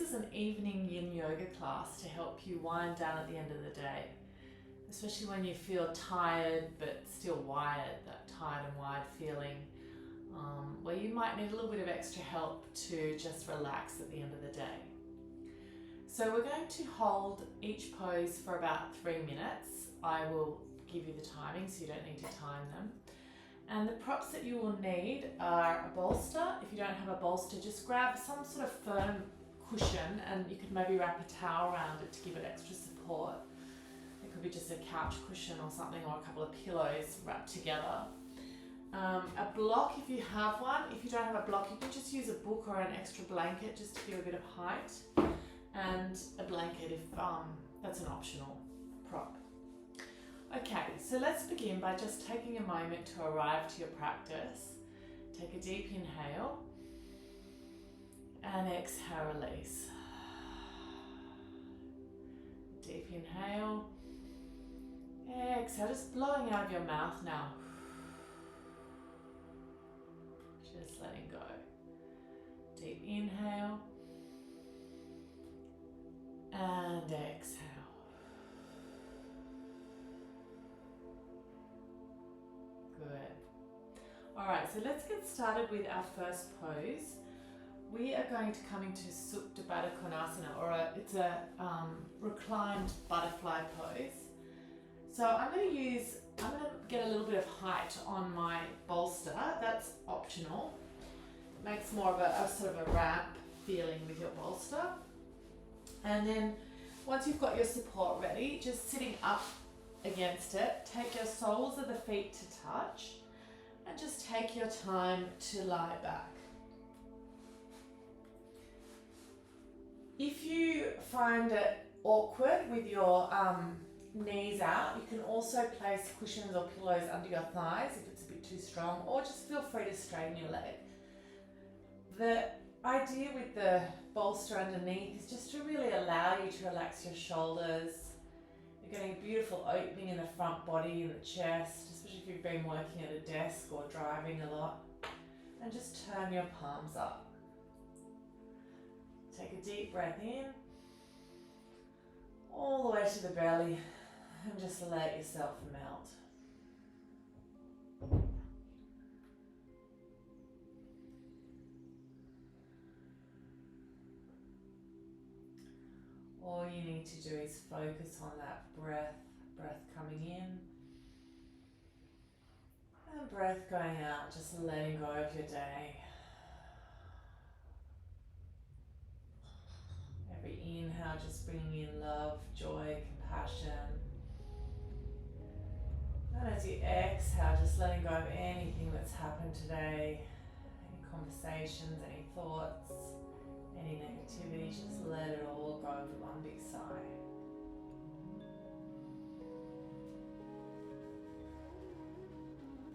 is an evening yin yoga class to help you wind down at the end of the day, especially when you feel tired but still wired, that tired and wired feeling, where you might need a little bit of extra help to just relax at the end of the day. So we're going to hold each pose for about 3 minutes. I will give you the timing so you don't need to time them. And the props that you will need are a bolster. If you don't have a bolster, just grab some sort of firm cushion and you could maybe wrap a towel around it to give it extra support. It could be just a couch cushion or something, or a couple of pillows wrapped together. A block if you have one. If you don't have a block, you can just use a book or an extra blanket just to give a bit of height. And a blanket if that's an optional prop. Okay, so let's begin by just taking a moment to arrive to your practice. Take a deep inhale and exhale, release. Deep inhale, exhale, just blowing out of your mouth now. Just letting go. Deep inhale and exhale. Good. Alright, so let's get started with our first pose. We are going to come into Supta Baddha Konasana, or it's a reclined butterfly pose. So I'm going to get a little bit of height on my bolster. That's optional. It makes more of a sort of a ramp feeling with your bolster. And then once you've got your support ready, just sitting up against it, take your soles of the feet to touch and just take your time to lie back. If you find it awkward with your knees out, you can also place cushions or pillows under your thighs if it's a bit too strong, or just feel free to straighten your leg. The idea with the bolster underneath is just to really allow you to relax your shoulders. You're getting a beautiful opening in the front body and the chest, especially if you've been working at a desk or driving a lot. And just turn your palms up. Take a deep breath in, all the way to the belly, and just let yourself melt. All you need to do is focus on that breath coming in and breath going out, just letting go of your day. Every inhale, just bringing in love, joy, compassion. And as you exhale, just letting go of anything that's happened today, any conversations, any thoughts, any negativity, just let it all go with one big sigh.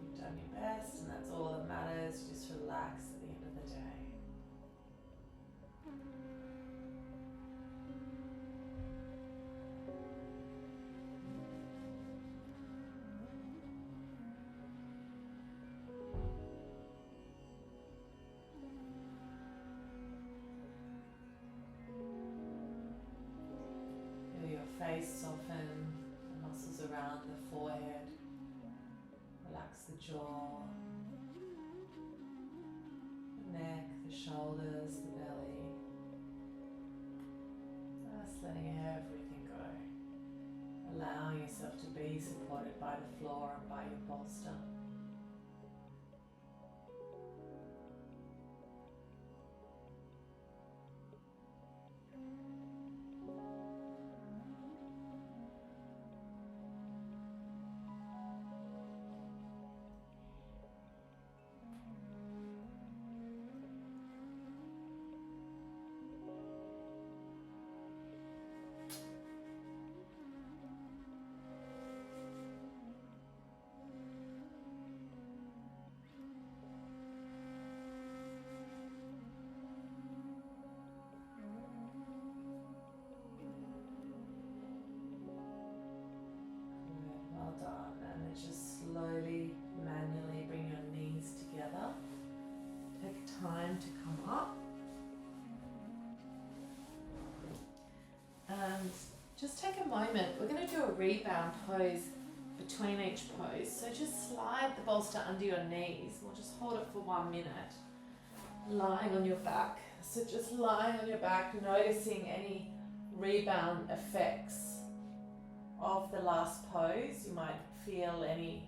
You've done your best, and that's all that matters. Just relax at the end of the day. Face soften, the muscles around the forehead, relax the jaw, the neck, the shoulders, the belly, just letting everything go, allowing yourself to be supported by the floor and by your bolster. Just slowly, manually bring your knees together. Take time to come up. Just take a moment. We're going to do a rebound pose between each pose. So just slide the bolster under your knees. We'll just hold it for 1 minute. Lying on your back. So just lying on your back, noticing any rebound effects of the last pose. You might feel any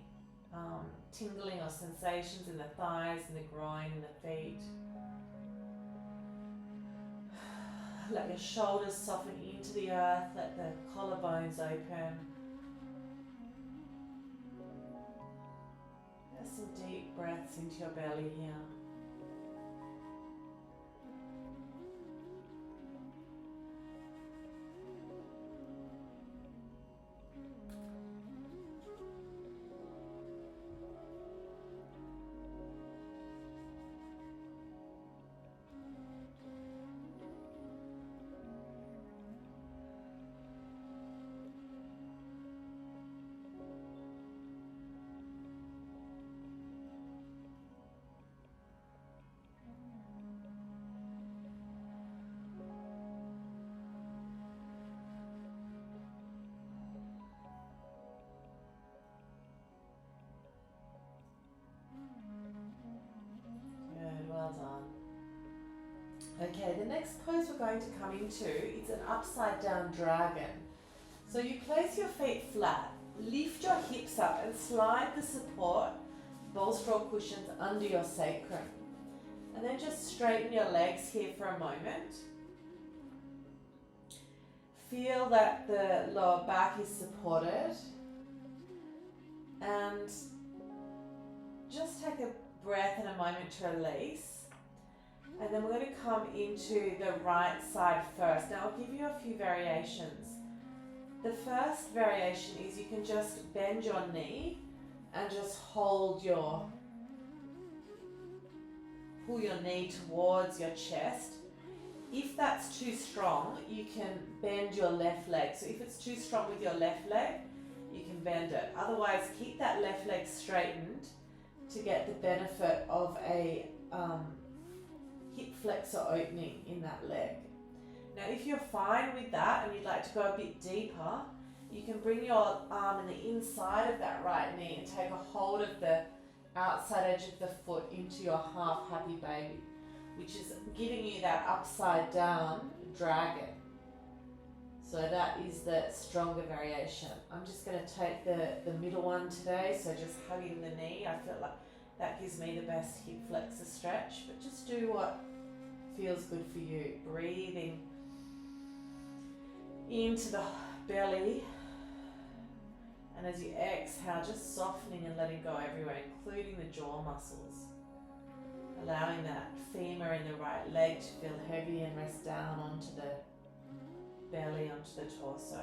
tingling or sensations in the thighs, in the groin, in the feet. Let your shoulders soften into the earth, let the collarbones open. There's some deep breaths into your belly here. Well done. Okay, the next pose we're going to come into is an upside down dragon. So you place your feet flat, lift your hips up and slide the support, bolster or cushions under your sacrum. And then just straighten your legs here for a moment. Feel that the lower back is supported. And just take a breath and a moment to release. And then we're going to come into the right side first. Now I'll give you a few variations. The first variation is you can just bend your knee and just pull your knee towards your chest. If that's too strong, you can bend your left leg. So if it's too strong with your left leg, you can bend it. Otherwise, keep that left leg straightened to get the benefit of a hip flexor opening in that leg. Now if you're fine with that and you'd like to go a bit deeper, you can bring your arm in the inside of that right knee and take a hold of the outside edge of the foot into your half happy baby, which is giving you that upside down dragon. So that is the stronger variation. I'm just going to take the middle one today, so just hugging the knee. I feel like that gives me the best hip flexor stretch, but just do what feels good for you. Breathing into the belly, and as you exhale, just softening and letting go everywhere, including the jaw muscles. Allowing that femur in the right leg to feel heavy and rest down onto the belly, onto the torso.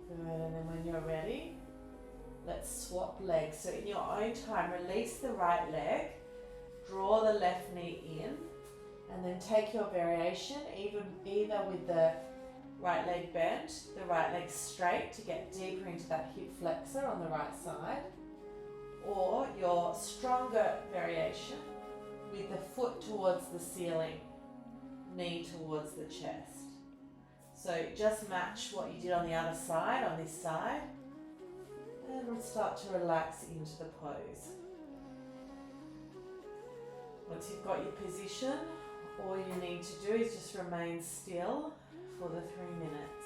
Good, and then when you're ready, let's swap legs. So in your own time, release the right leg, draw the left knee in, and then take your variation, either with the right leg bent, the right leg straight to get deeper into that hip flexor on the right side, or your stronger variation with the foot towards the ceiling, knee towards the chest. So just match what you did on the other side, on this side, and we'll start to relax into the pose. Once you've got your position, all you need to do is just remain still for the 3 minutes.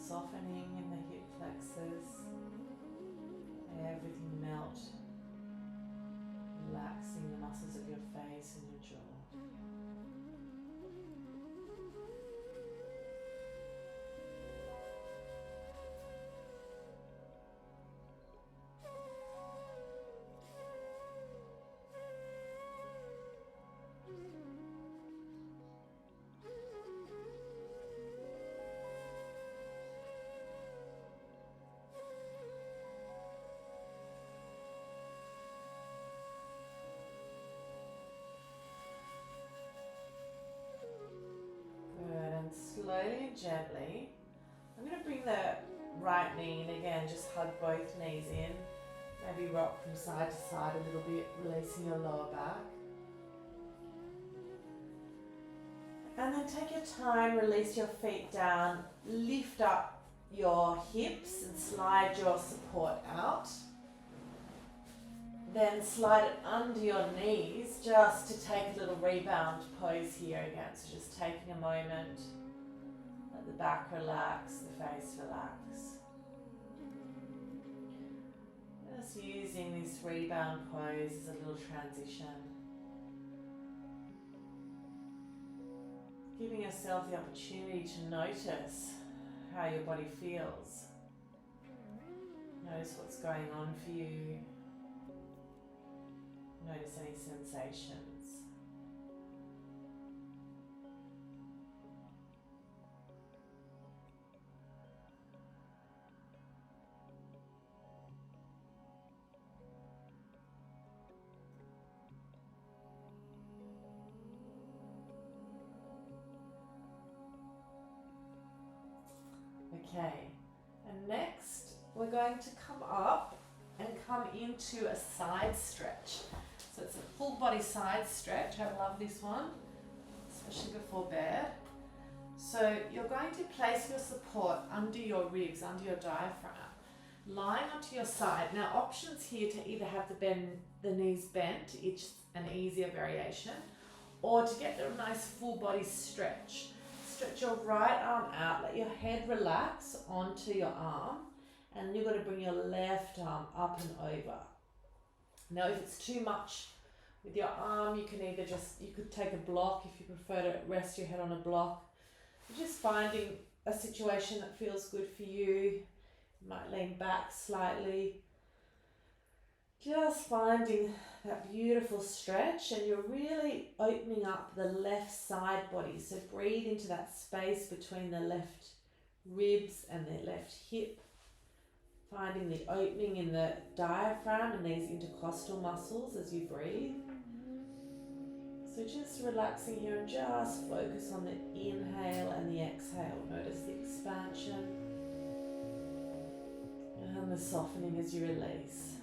softening in the hip flexors. Everything melt, relaxing the muscles of your face and your jaw. Good, and slowly and gently, I'm going to bring the right knee in again, just hug both knees in. Maybe rock from side to side a little bit, releasing your lower back. And then take your time, release your feet down, lift up your hips and slide your support out. Then slide it under your knees just to take a little rebound pose here again. So just taking a moment, let the back relax, the face relax. Just using this rebound pose as a little transition. Giving yourself the opportunity to notice how your body feels. Notice what's going on for you. Notice any sensations. Okay, and next we're going to come up and come into a side stretch. So it's a full body side stretch. I love this one, especially before bed. So you're going to place your support under your ribs, under your diaphragm, lying onto your side. Now options here to either have the knees bent, it's an easier variation, or to get a nice full body stretch. Stretch your right arm out, let your head relax onto your arm, and you're going to bring your left arm up and over. Now if it's too much with your arm, you can either you could take a block if you prefer to rest your head on a block. You're just finding a situation that feels good for you. You might lean back slightly. Just finding that beautiful stretch, and you're really opening up the left side body. So breathe into that space between the left ribs and the left hip. Finding the opening in the diaphragm and these intercostal muscles as you breathe. So just relaxing here and just focus on the inhale and the exhale. Notice the expansion and the softening as you release.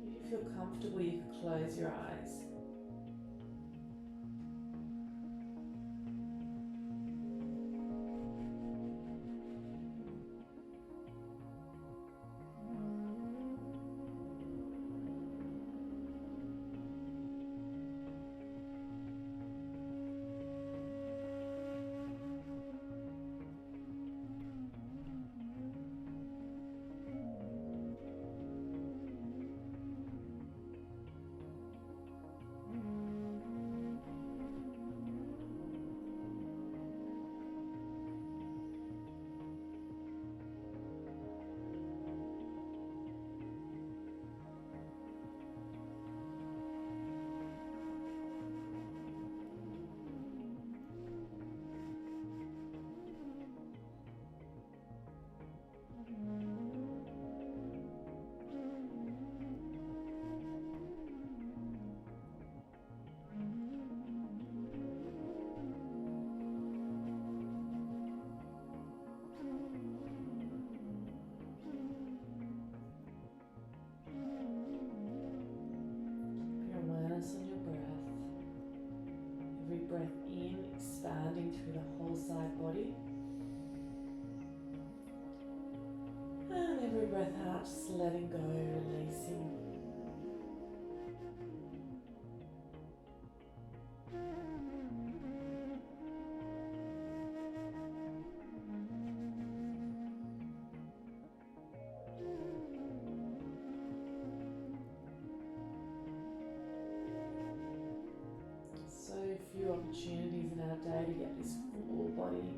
If you feel comfortable, you can close your eyes. Breath in, expanding through the whole side body. And every breath out, just letting go, releasing. body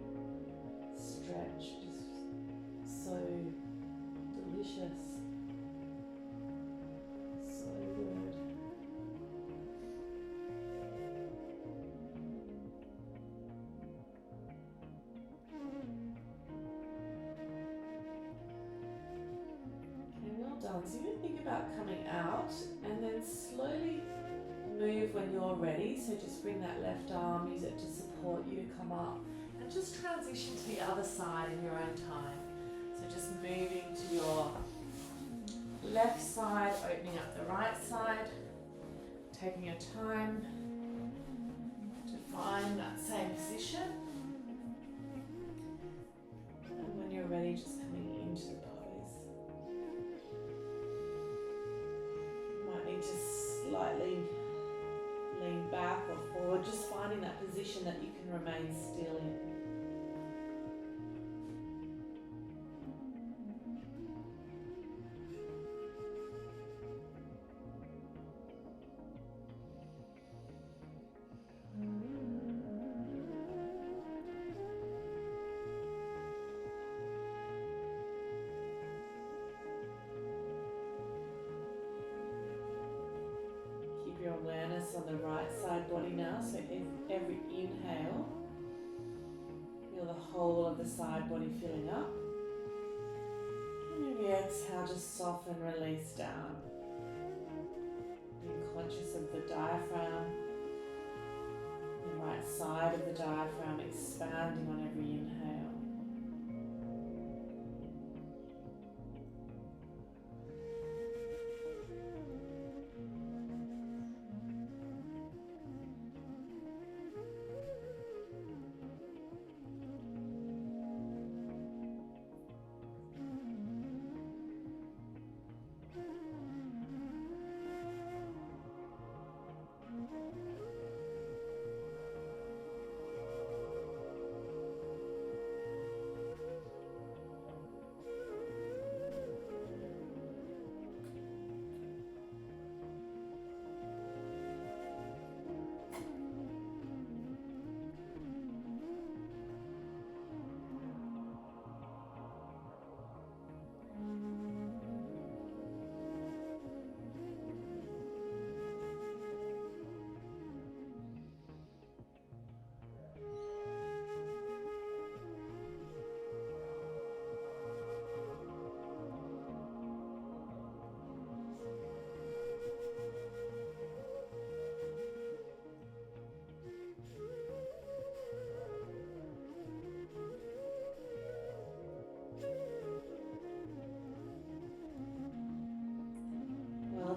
stretch, just so delicious, so good. Okay, well done. So you think about coming out and then slowly move when you're ready. So just bring that left arm, use it to support you to come up, and just transition to the other side in your own time. So just moving to your left side, opening up the right side, taking your time to find that same position. And when you're ready, just coming into the pose. You might need to slightly lean back or forward, just finding that position that you can remain still in. Your awareness on the right side body now, so every inhale, feel the whole of the side body filling up, and every exhale just soften, release down, being conscious of the diaphragm, the right side of the diaphragm expanding on every inhale.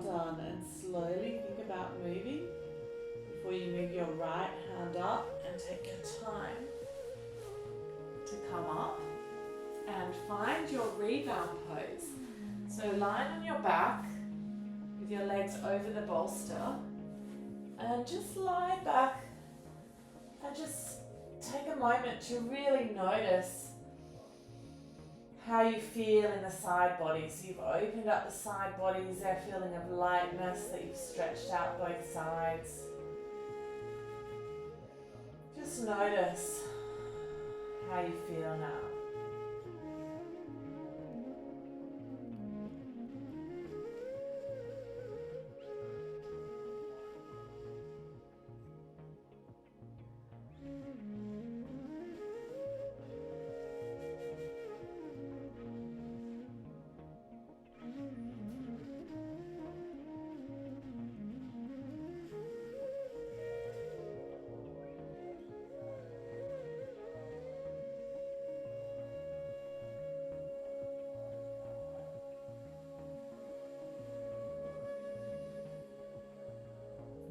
Done, and slowly think about moving before you move your right hand up, and take your time to come up and find your rebound pose. So lying on your back with your legs over the bolster, and just lie back and just take a moment to really notice how you feel in the side body. So you've opened up the side body. Is there a feeling of lightness that you've stretched out both sides? Just notice how you feel now.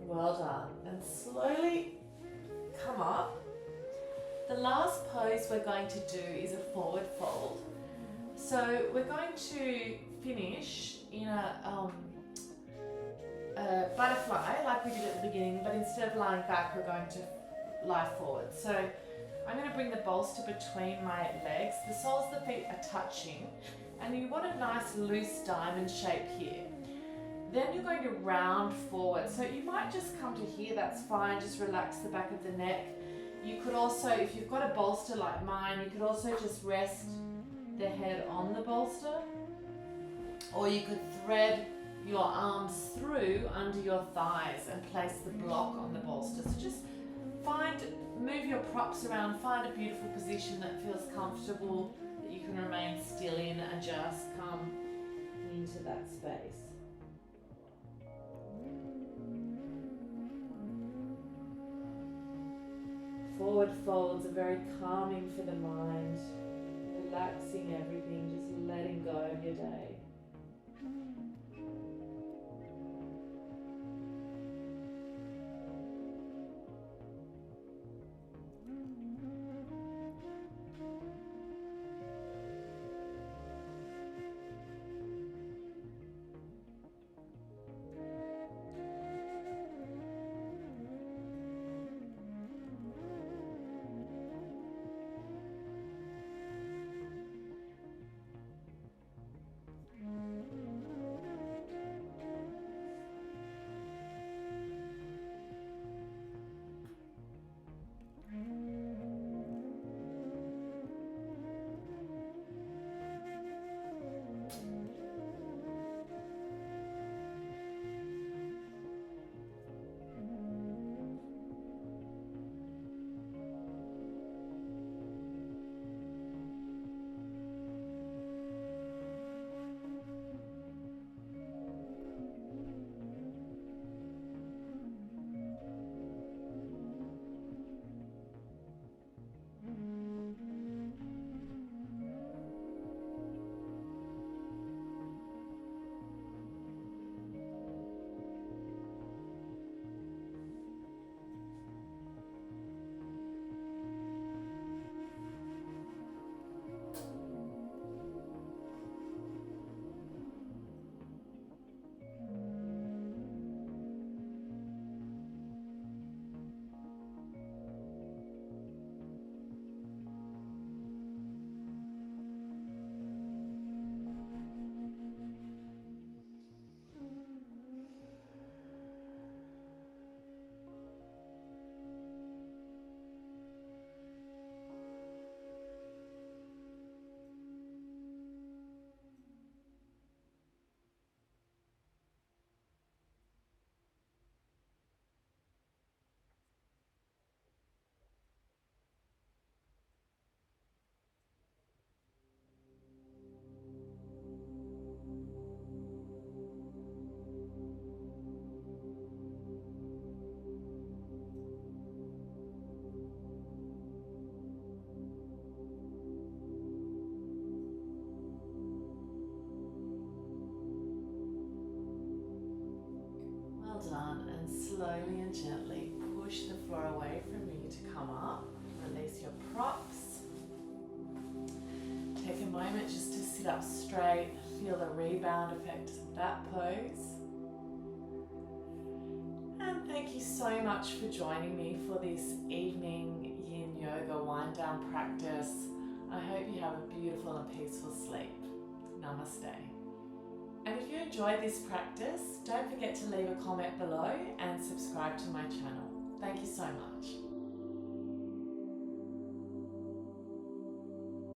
Well done. And slowly come up. The last pose we're going to do is a forward fold. So we're going to finish in a butterfly like we did at the beginning, but instead of lying back, we're going to lie forward. So I'm going to bring the bolster between my legs. The soles of the feet are touching, and you want a nice loose diamond shape here. Then you're going to round forward. So you might just come to here, that's fine. Just relax the back of the neck. You could also, if you've got a bolster like mine, you could also just rest the head on the bolster, or you could thread your arms through under your thighs and place the block on the bolster. So just move your props around, find a beautiful position that feels comfortable, that you can remain still in, and just come into that space. Forward folds are very calming for the mind, relaxing everything, just letting go of your day. Done, and slowly and gently push the floor away from you to come up. Release your props. Take a moment just to sit up straight, feel the rebound effect of that pose. And thank you so much for joining me for this evening Yin Yoga wind down practice. I hope you have a beautiful and peaceful sleep. Namaste. And if you enjoyed this practice, don't forget to leave a comment below and subscribe to my channel. Thank you so much.